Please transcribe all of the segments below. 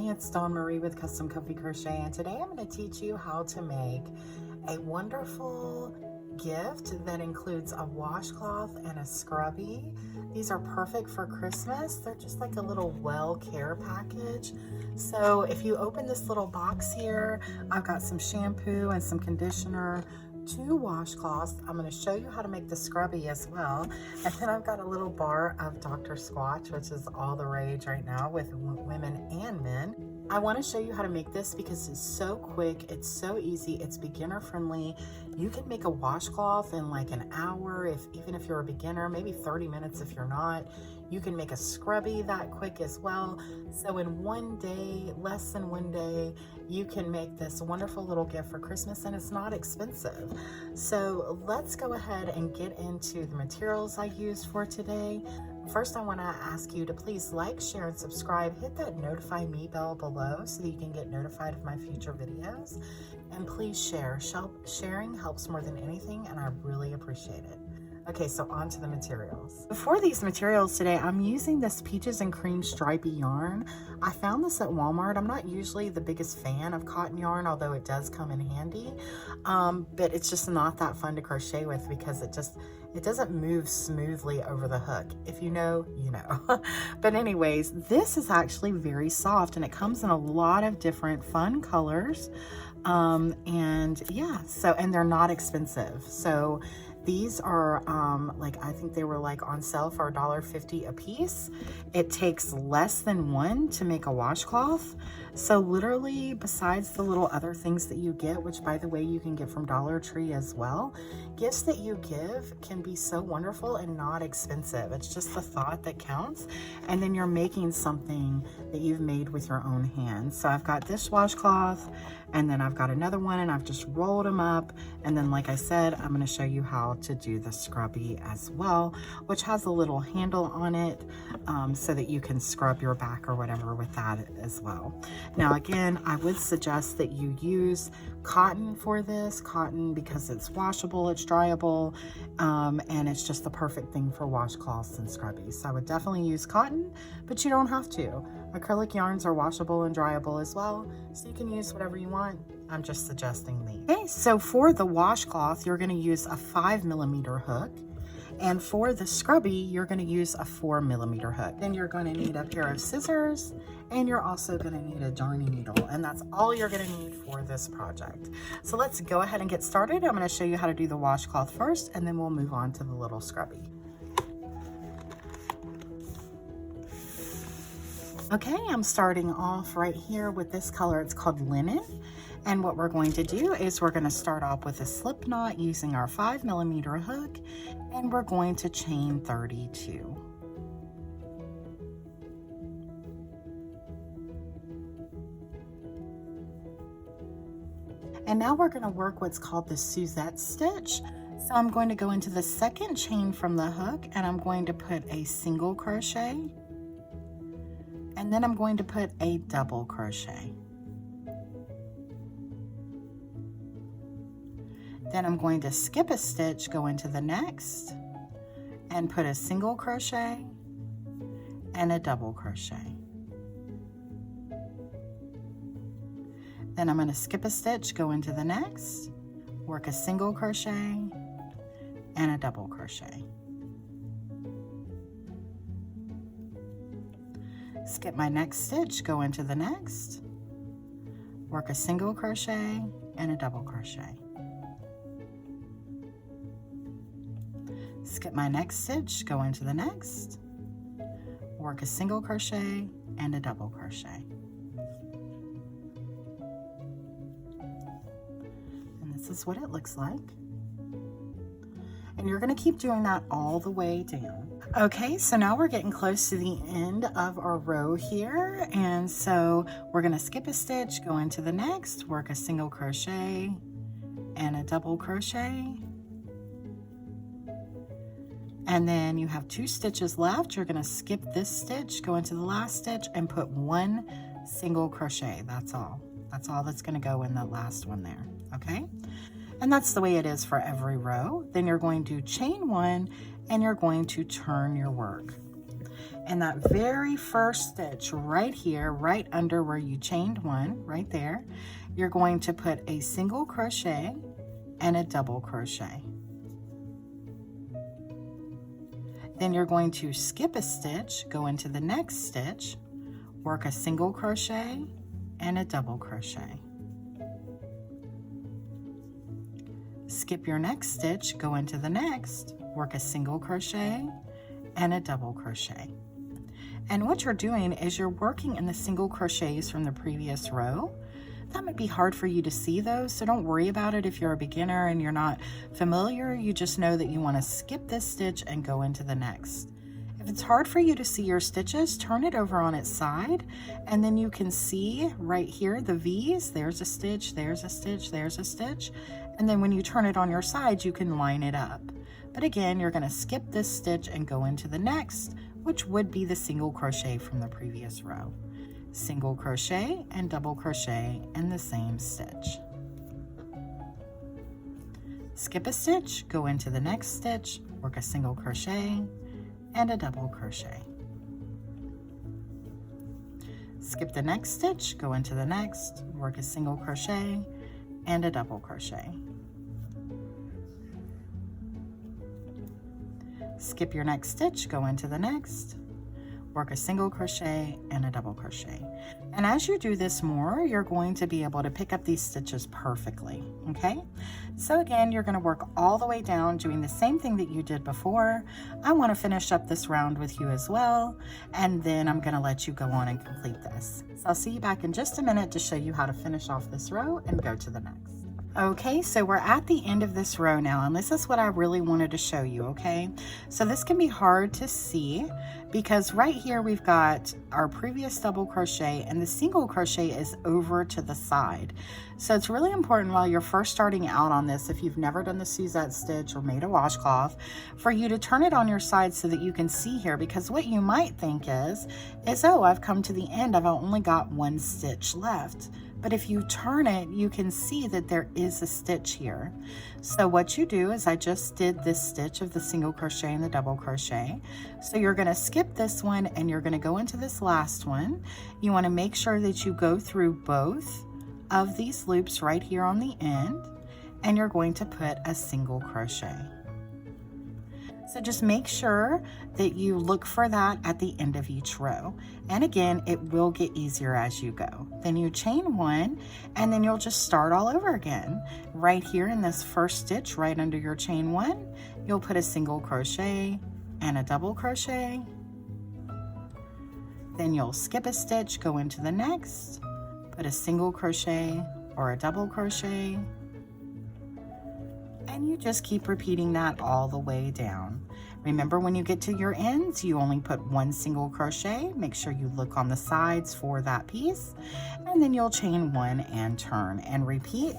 family, it's Dawn Marie with Custom Comfy Crochet, and today I'm going to teach you how to make a wonderful gift that includes a washcloth and a scrubby. These are perfect for Christmas. They're just like a little well care package. So if you open this little box here, I've got some shampoo and some conditioner, 2 washcloths. I'm going to show you how to make the scrubby as well. And then I've got a little bar of Dr. Squatch, which is all the rage right now with women and men. I want to show you how to make this because it's so quick, it's so easy, it's beginner friendly. You can make a washcloth in like an hour, even if you're a beginner, maybe 30 minutes if you're not. You can make a scrubby that quick as well. So in one day, less than one day, you can make this wonderful little gift for Christmas, and it's not expensive. So let's go ahead and get into the materials I used for today. First, I want to ask you to please like, share, and subscribe. Hit that notify me bell below so that you can get notified of my future videos. And please share. Sharing helps more than anything, and I really appreciate it. Okay, so on to the materials. For these materials today, I'm using this Peaches and Cream Stripey Yarn. I found this at Walmart. I'm not usually the biggest fan of cotton yarn, although it does come in handy. But it's just not that fun to crochet with because it doesn't move smoothly over the hook. If you know, you know. But anyways, this is actually very soft, and it comes in a lot of different fun colors. And yeah, and they're not expensive. So these are I think they were like on sale for $1.50 a piece. It takes less than one to make a washcloth. So literally, besides the little other things that you get, which by the way you can get from Dollar Tree as well, gifts that you give can be so wonderful and not expensive. It's just the thought that counts, and then you're making something that you've made with your own hands. So I've got this washcloth, and then I've got another one, and I've just rolled them up. And then, like I said, I'm going to show you how to do the scrubby as well, which has a little handle on it, so that you can scrub your back or whatever with that as well. Now, again, I would suggest that you use cotton for this. Cotton, because it's washable, it's dryable, and it's just the perfect thing for washcloths and scrubbies. So I would definitely use cotton, but you don't have to. Acrylic yarns are washable and dryable as well, so you can use whatever you want. I'm just suggesting these. Okay, so for the washcloth, you're going to use a 5mm hook. And for the scrubby, you're going to use a 4mm hook. Then you're going to need a pair of scissors, and you're also going to need a darning needle. And that's all you're going to need for this project. So let's go ahead and get started. I'm going to show you how to do the washcloth first, and then we'll move on to the little scrubby. Okay, I'm starting off right here with this color. It's called Linen. And what we're going to do is we're going to start off with a slip knot using our 5mm hook, and we're going to chain 32. And now we're going to work what's called the Suzette stitch. So I'm going to go into the second chain from the hook, and I'm going to put a single crochet, and then I'm going to put a double crochet. Then I'm going to skip a stitch, go into the next, and put a single crochet and a double crochet. Then I'm going to skip a stitch, go into the next, work a single crochet and a double crochet. Skip my next stitch, go into the next, work a single crochet and a double crochet. Skip my next stitch, go into the next, work a single crochet and a double crochet. And this is what it looks like. And you're going to keep doing that all the way down. Okay, so now we're getting close to the end of our row here. And so we're going to skip a stitch, go into the next, work a single crochet and a double crochet. And then you have 2 stitches left. You're going to skip this stitch, go into the last stitch, and put 1 single crochet. That's all. That's all that's going to go in the last one there. Okay? And that's the way it is for every row. Then you're going to chain 1, and you're going to turn your work. And that very first stitch right here, right under where you chained one, right there, you're going to put a single crochet and a double crochet. Then you're going to skip a stitch, go into the next stitch, work a single crochet and a double crochet. Skip your next stitch, go into the next, work a single crochet and a double crochet. And what you're doing is you're working in the single crochets from the previous row. That might be hard for you to see those, so don't worry about it if you're a beginner and you're not familiar. You just know that you want to skip this stitch and go into the next. If it's hard for you to see your stitches, turn it over on its side, and then you can see right here the V's. There's a stitch, there's a stitch, there's a stitch. And then when you turn it on your side, you can line it up. But again, you're going to skip this stitch and go into the next, which would be the single crochet from the previous row. Single crochet and double crochet in the same stitch. Skip a stitch, go into the next stitch, work a single crochet and a double crochet. Skip the next stitch, go into the next, work a single crochet and a double crochet. Skip your next stitch, go into the next, work a single crochet and a double crochet. And as you do this more, you're going to be able to pick up these stitches perfectly, okay? So again, you're going to work all the way down doing the same thing that you did before. I want to finish up this round with you as well, and then I'm going to let you go on and complete this. So I'll see you back in just a minute to show you how to finish off this row and go to the next. Okay, so we're at the end of this row now, and this is what I really wanted to show you, okay? So this can be hard to see because right here we've got our previous double crochet and the single crochet is over to the side. So it's really important while you're first starting out on this, if you've never done the Suzette stitch or made a washcloth, for you to turn it on your side so that you can see here, because what you might think is oh, I've come to the end, I've only got one stitch left. But if you turn it, you can see that there is a stitch here. So what you do is I just did this stitch of the single crochet and the double crochet. So you're going to skip this one and you're going to go into this last one. You want to make sure that you go through both of these loops right here on the end, and you're going to put a single crochet. So just make sure that you look for that at the end of each row. And again, it will get easier as you go. Then you chain one, and then you'll just start all over again. Right here in this first stitch, right under your chain one, you'll put a single crochet and a double crochet. Then you'll skip a stitch, go into the next, put a single crochet or a double crochet, and you just keep repeating that all the way down. Remember, when you get to your ends, you only put one single crochet. Make sure you look on the sides for that piece, and then you'll chain one and turn and repeat.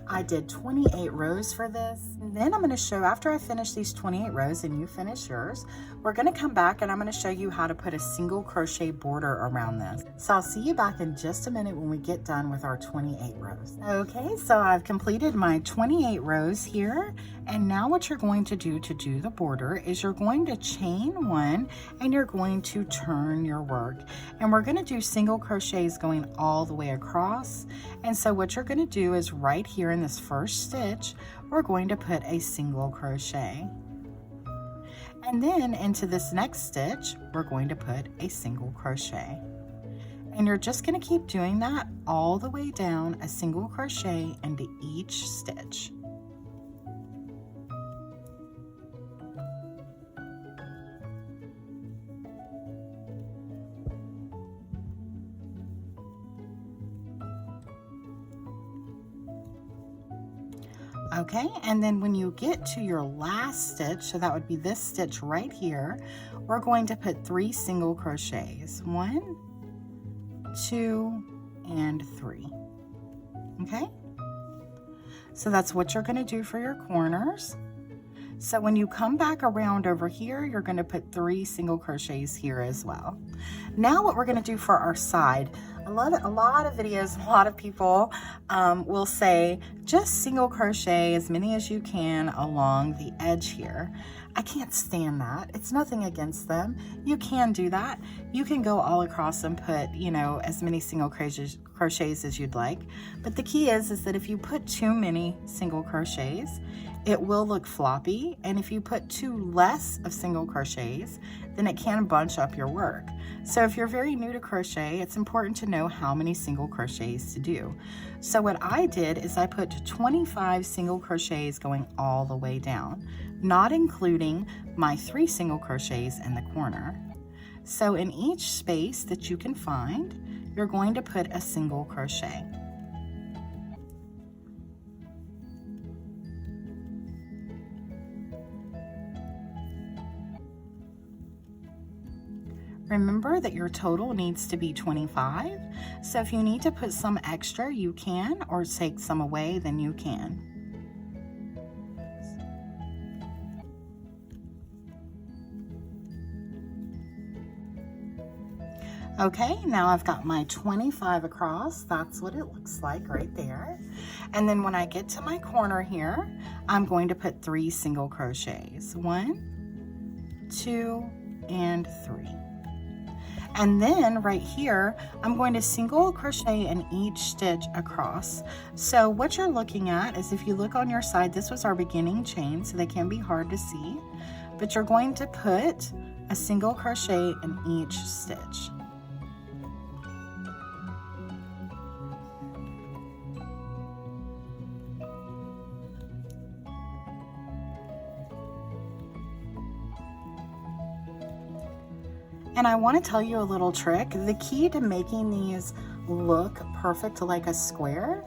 I did 28 rows for this. And then I'm going to show, after I finish these 28 rows and you finish yours, we're going to come back and I'm going to show you how to put a single crochet border around this. So I'll see you back in just a minute when we get done with our 28 rows. Okay, so I've completed my 28 rows here. And now what you're going to do the border is you're going to chain one and you're going to turn your work. And we're going to do single crochets going all the way across. And so what you're going to do is right here in this first stitch, we're going to put a single crochet. And then into this next stitch, we're going to put a single crochet. And you're just going to keep doing that all the way down, a single crochet into each stitch. Okay, and then when you get to your last stitch, so that would be this stitch right here, we're going to put 3 single crochets. 1, 2, and 3. Okay, so that's what you're going to do for your corners. So when you come back around over here, you're going to put 3 single crochets here as well. Now what we're going to do for our side, a lot of videos, a lot of people will say just single crochet as many as you can along the edge here. I can't stand that. It's nothing against them. You can do that. You can go all across and put, you know, as many single crochets as you'd like. But the key is that if you put too many single crochets, it will look floppy. And if you put too less of single crochets, then it can bunch up your work. So if you're very new to crochet, it's important to know how many single crochets to do. So what I did is I put 25 single crochets going all the way down, not including my 3 single crochets in the corner. So in each space that you can find, you're going to put a single crochet. Remember that your total needs to be 25, so if you need to put some extra, you can, or take some away, then you can. Okay, now I've got my 25 across. That's what it looks like right there. And then when I get to my corner here, I'm going to put 3 single crochets. 1, 2, and 3. And then right here, I'm going to single crochet in each stitch across. So what you're looking at is, if you look on your side, this was our beginning chain, so they can be hard to see, but you're going to put a single crochet in each stitch. And I want to tell you a little trick. The key to making these look perfect like a square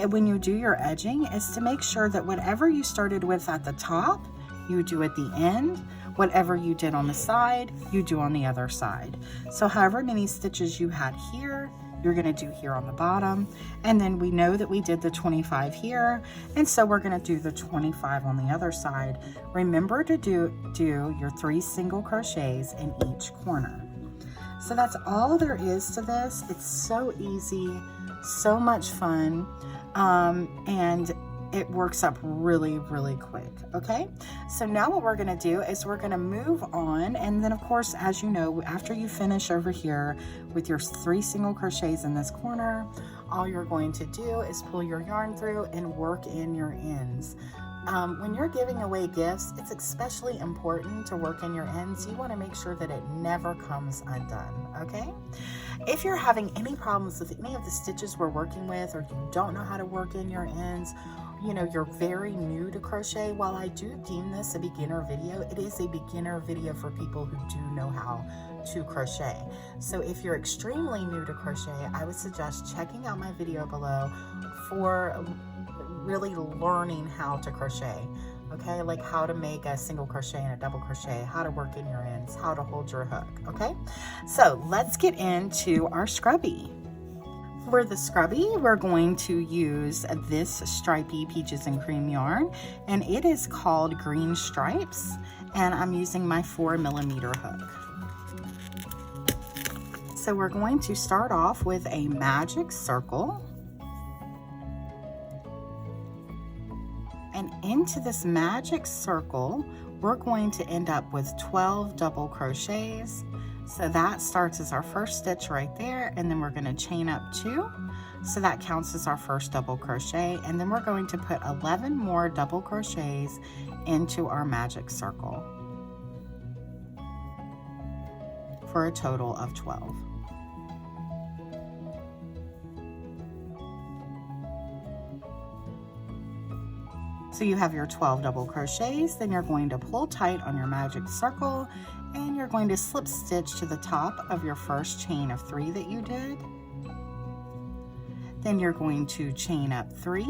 when you do your edging is to make sure that whatever you started with at the top, you do at the end. Whatever you did on the side, you do on the other side. So however many stitches you had here, you're going to do here on the bottom. And then we know that we did the 25 here, and so we're going to do the 25 on the other side. Remember to do your 3 single crochets in each corner. So that's all there is to this. It's so easy, so much fun, and it works up really, really quick. Okay, so now what we're going to do is we're going to move on, and then of course, as you know, after you finish over here with your 3 single crochets in this corner, all you're going to do is pull your yarn through and work in your ends. When you're giving away gifts, it's especially important to work in your ends. You want to make sure that it never comes undone, okay? If you're having any problems with any of the stitches we're working with, or you don't know how to work in your ends, you know, you're very new to crochet, while I do deem this a beginner video, it is a beginner video for people who do know how to crochet. So if you're extremely new to crochet, I would suggest checking out my video below for really learning how to crochet. Okay, like how to make a single crochet and a double crochet, how to work in your ends, how to hold your hook. Okay, so let's get into our scrubby. For the scrubby, we're going to use this stripy peaches and cream yarn, and it is called Green Stripes, and I'm using my 4mm hook. So we're going to start off with a magic circle, and into this magic circle, we're going to end up with 12 double crochets. So that starts as our first stitch right there, and then we're going to chain up 2. So that counts as our first double crochet, and then we're going to put 11 more double crochets into our magic circle for a total of 12. So you have your 12 double crochets, then you're going to pull tight on your magic circle, and you're going to slip stitch to the top of your first chain of 3 that you did. Then you're going to chain up 3,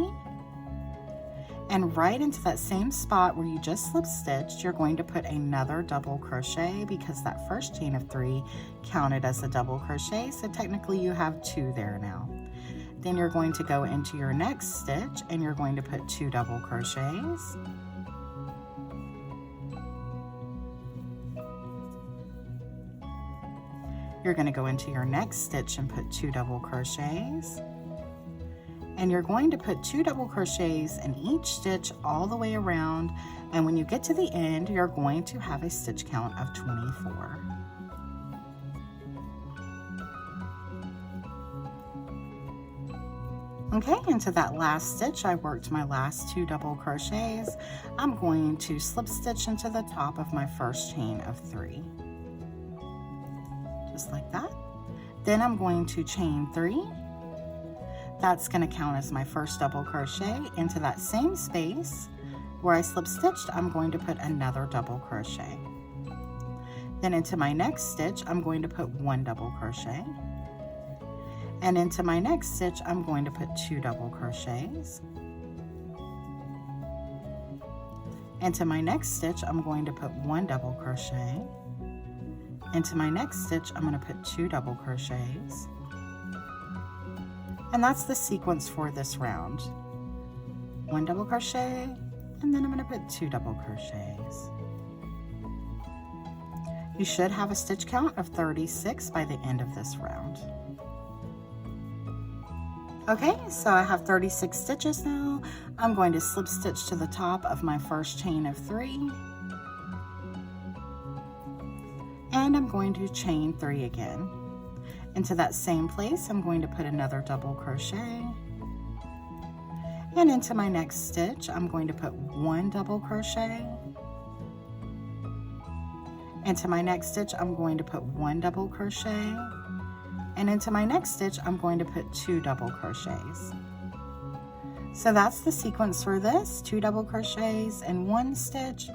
and right into that same spot where you just slip stitched, you're going to put another double crochet, because that first chain of 3 counted as a double crochet, so technically you have 2 there now. Then you're going to go into your next stitch, and you're going to put 2 double crochets. You're going to go into your next stitch and put 2 double crochets. and you're going to put 2 double crochets in each stitch all the way around, and when you get to the end you're going to have a stitch count of 24. Okay, into that last stitch I worked my last 2 double crochets. I'm going to slip stitch into the top of my first chain of 3, just like that. Then I'm going to chain 3. That's going to count as my first double crochet. Into that same space where I slip stitched, I'm going to put another double crochet. Then into my next stitch I'm going to put 1 double crochet, and into my next stitch I'm going to put 2 double crochets. Into my next stitch I'm going to put 1 double crochet. Into my next stitch I'm going to put 2 double crochets. And that's the sequence for this round. 1 double crochet, and then I'm going to put 2 double crochets. You should have a stitch count of 36 by the end of this round. Okay, so I have 36 stitches now. I'm going to slip stitch to the top of my first chain of 3. And I'm going to chain 3 again. Into that same place, I'm going to put another double crochet. And into my next stitch, I'm going to put 1 double crochet. Into my next stitch, I'm going to put 1 double crochet. And into my next stitch, I'm going to put 2 double crochets. So that's the sequence for this: 2 double crochets in 1 stitch,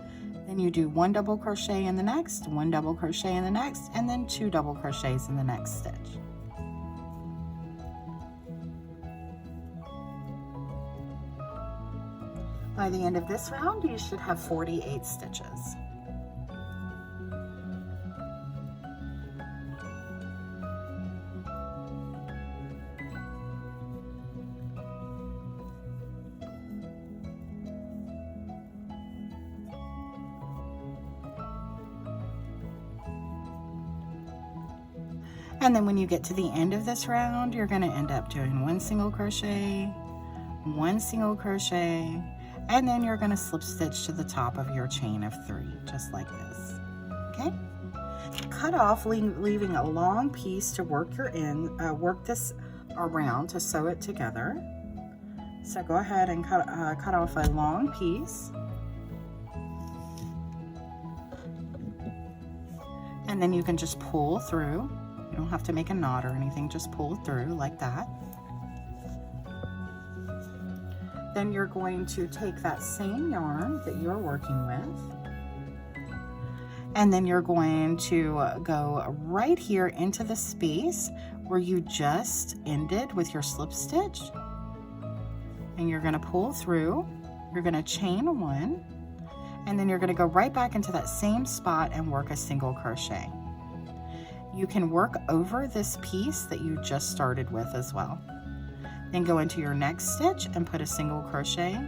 then you do 1 double crochet in the next, 1 double crochet in the next, and then 2 double crochets in the next stitch. By the end of this round, you should have 48 stitches. And then when you get to the end of this round, you're going to end up doing 1 single crochet, 1 single crochet, and then you're going to slip stitch to the top of your chain of 3, just like this. Okay? Cut off, leaving a long piece to work work this around to sew it together. So go ahead and cut off a long piece. And then you can just pull through. You don't have to make a knot or anything, just pull through like that. Then you're going to take that same yarn that you're working with, and then you're going to go right here into the space where you just ended with your slip stitch, and you're going to pull through. You're going to chain 1, and then you're going to go right back into that same spot and work a single crochet. You can work over this piece that you just started with as well. Then go into your next stitch and put a single crochet.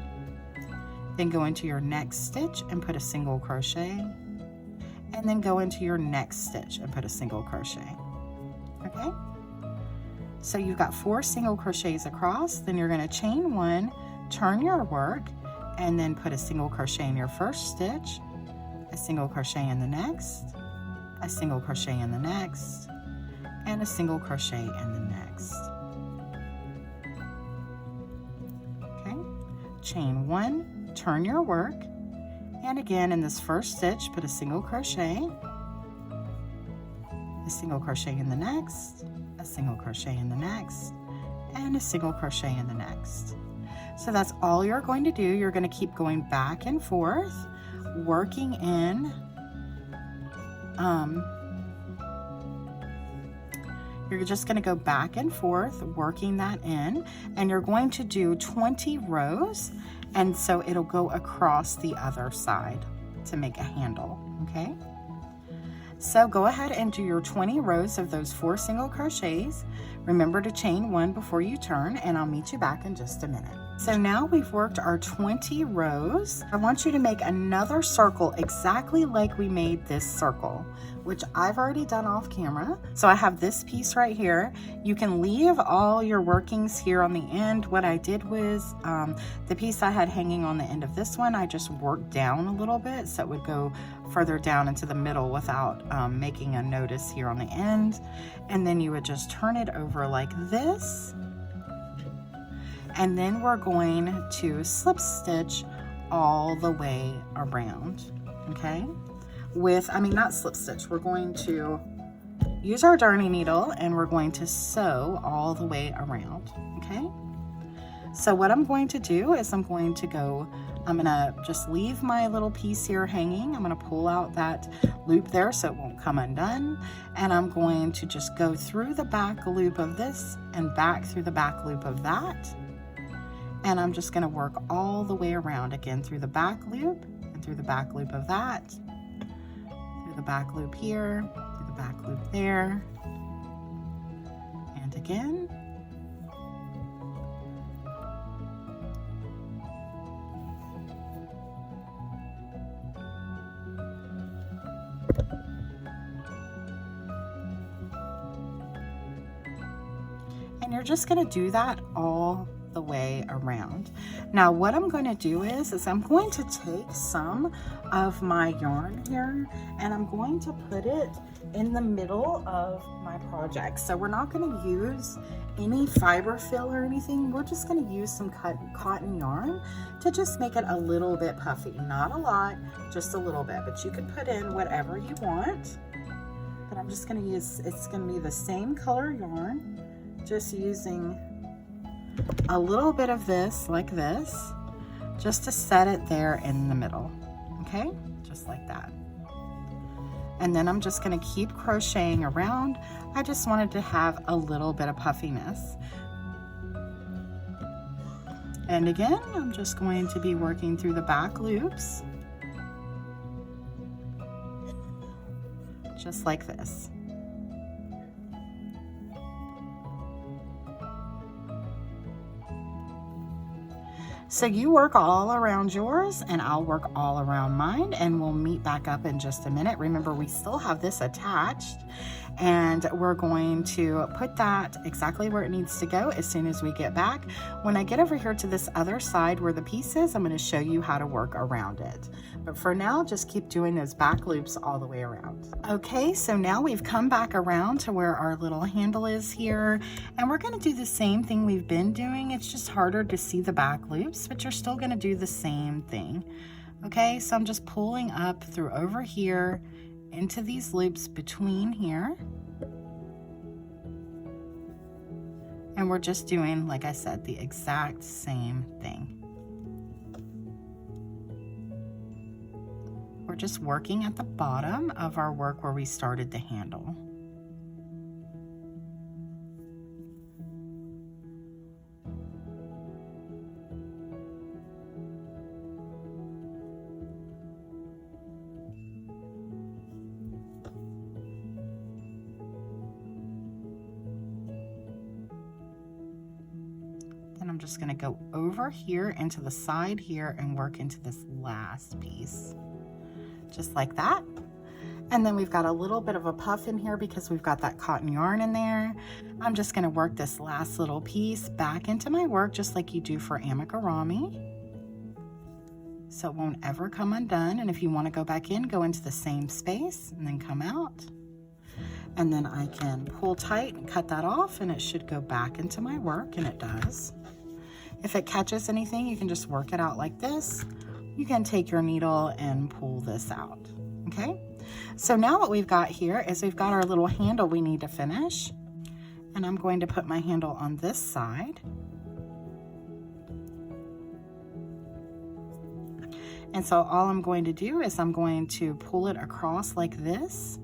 Then go into your next stitch and put a single crochet. And then go into your next stitch and put a single crochet. Okay? So you've got 4 single crochets across. Then you're going to chain 1, turn your work, and then put a single crochet in your first stitch, a single crochet in the next, a single crochet in the next, and a single crochet in the next. Okay, chain 1, turn your work, and again in this first stitch put a single crochet, a single crochet in the next, a single crochet in the next, and a single crochet in the next. So that's all you're going to do. You're going to keep going back and forth, working in you're just going to go back and forth working that in, and you're going to do 20 rows, and so it'll go across the other side to make a handle. Okay, so go ahead and do your 20 rows of those 4 single crochets. Remember to chain 1 before you turn, and I'll meet you back in just a minute. So now we've worked our 20 rows. I want you to make another circle exactly like we made this circle, which I've already done off camera. So I have this piece right here. You can leave all your workings here on the end. What I did was the piece I had hanging on the end of this one, I just worked down a little bit so it would go further down into the middle without making a notice here on the end. And then you would just turn it over like this. And then we're going to slip stitch all the way around, okay? Not slip stitch, we're going to use our darning needle and we're going to sew all the way around, okay? So what I'm going to do is I'm gonna just leave my little piece here hanging. I'm gonna pull out that loop there so it won't come undone. And I'm going to just go through the back loop of this and back through the back loop of that. And I'm just going to work all the way around again through the back loop and through the back loop of that, through the back loop here, through the back loop there, and again. And you're just going to do that all the way around. Now what I'm going to do is I'm going to take some of my yarn here and I'm going to put it in the middle of my project. So we're not going to use any fiber fill or anything. We're just going to use some cotton yarn to just make it a little bit puffy. Not a lot, just a little bit, but you can put in whatever you want. But I'm just going to use, it's going to be the same color yarn, just using a little bit of this like this, just to set it there in the middle, okay? Just like that. And then I'm just going to keep crocheting around. I just wanted to have a little bit of puffiness. And again, I'm just going to be working through the back loops, just like this. So you work all around yours and I'll work all around mine, and we'll meet back up in just a minute. Remember, we still have this attached and we're going to put that exactly where it needs to go as soon as we get back. When I get over here to this other side where the piece is, I'm going to show you how to work around it. But for now, just keep doing those back loops all the way around. Okay, so now we've come back around to where our little handle is here, and we're going to do the same thing we've been doing. It's just harder to see the back loops, but you're still going to do the same thing. Okay, so I'm just pulling up through over here into these loops between here. And we're just doing, like I said, the exact same thing. We're just working at the bottom of our work where we started the handle. Then I'm just going to go over here into the side here and work into this last piece. Just like that. And then we've got a little bit of a puff in here because we've got that cotton yarn in there. I'm just going to work this last little piece back into my work just like you do for amigurumi, so it won't ever come undone. And if you want to go back in, go into the same space and then come out. And then I can pull tight and cut that off and it should go back into my work, and it does. If it catches anything, you can just work it out like this. You can take your needle and pull this out, okay? So now what we've got here is we've got our little handle we need to finish. And I'm going to put my handle on this side. And so all I'm going to do is I'm going to pull it across like this.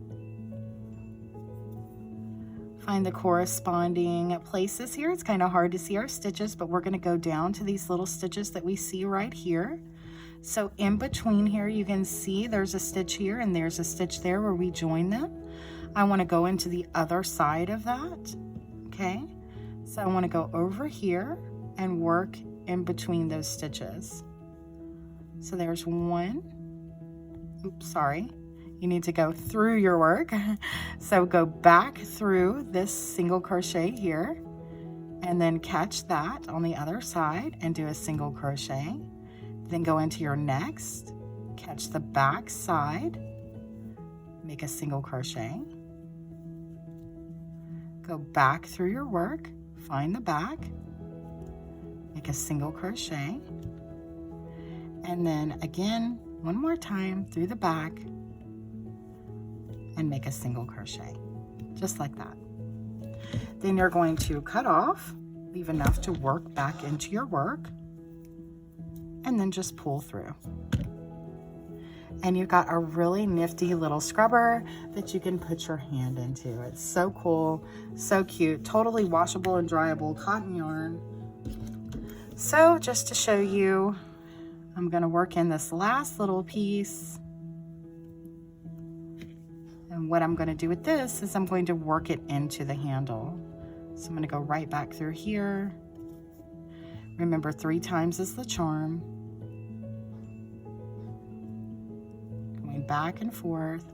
Find the corresponding places here. It's kind of hard to see our stitches, but we're going to go down to these little stitches that we see right here. So in between here, you can see there's a stitch here and there's a stitch there where we join them. I want to go into the other side of that. Okay, so I want to go over here and work in between those stitches. So there's one. Oops, sorry. You need to go through your work. So go back through this single crochet here, and then catch that on the other side and do a single crochet. Then go into your next, catch the back side, make a single crochet. Go back through your work, find the back, make a single crochet, and then again, one more time through the back, and make a single crochet, just like that. Then you're going to cut off, leave enough to work back into your work, and then just pull through. And you've got a really nifty little scrubber that you can put your hand into. It's so cool, so cute, totally washable and dryable cotton yarn. So just to show you, I'm gonna work in this last little piece. And what I'm going to do with this is I'm going to work it into the handle. So I'm going to go right back through here. Remember, 3 times is the charm. Going back and forth.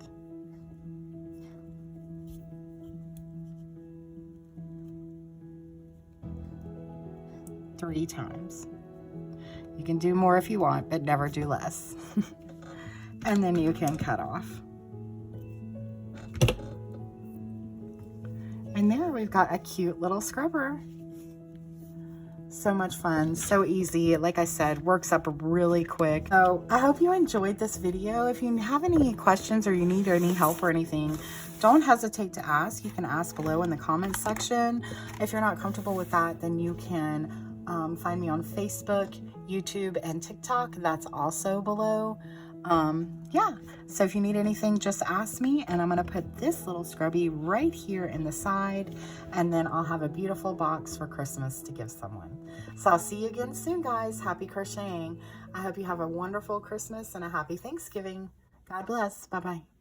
Three times. You can do more if you want, but never do less. And then you can cut off. And there we've got a cute little scrubber. So much fun, so easy. Like I said, works up really quick. So I hope you enjoyed this video. If you have any questions or you need any help or anything, don't hesitate to ask. You can ask below in the comments section. If you're not comfortable with that, then you can find me on Facebook, YouTube, and TikTok. That's also below. Yeah, so if you need anything, just ask me, and I'm going to put this little scrubby right here in the side, and then I'll have a beautiful box for Christmas to give someone. So I'll see you again soon, guys. Happy crocheting. I hope you have a wonderful Christmas and a happy Thanksgiving. God bless. Bye-bye.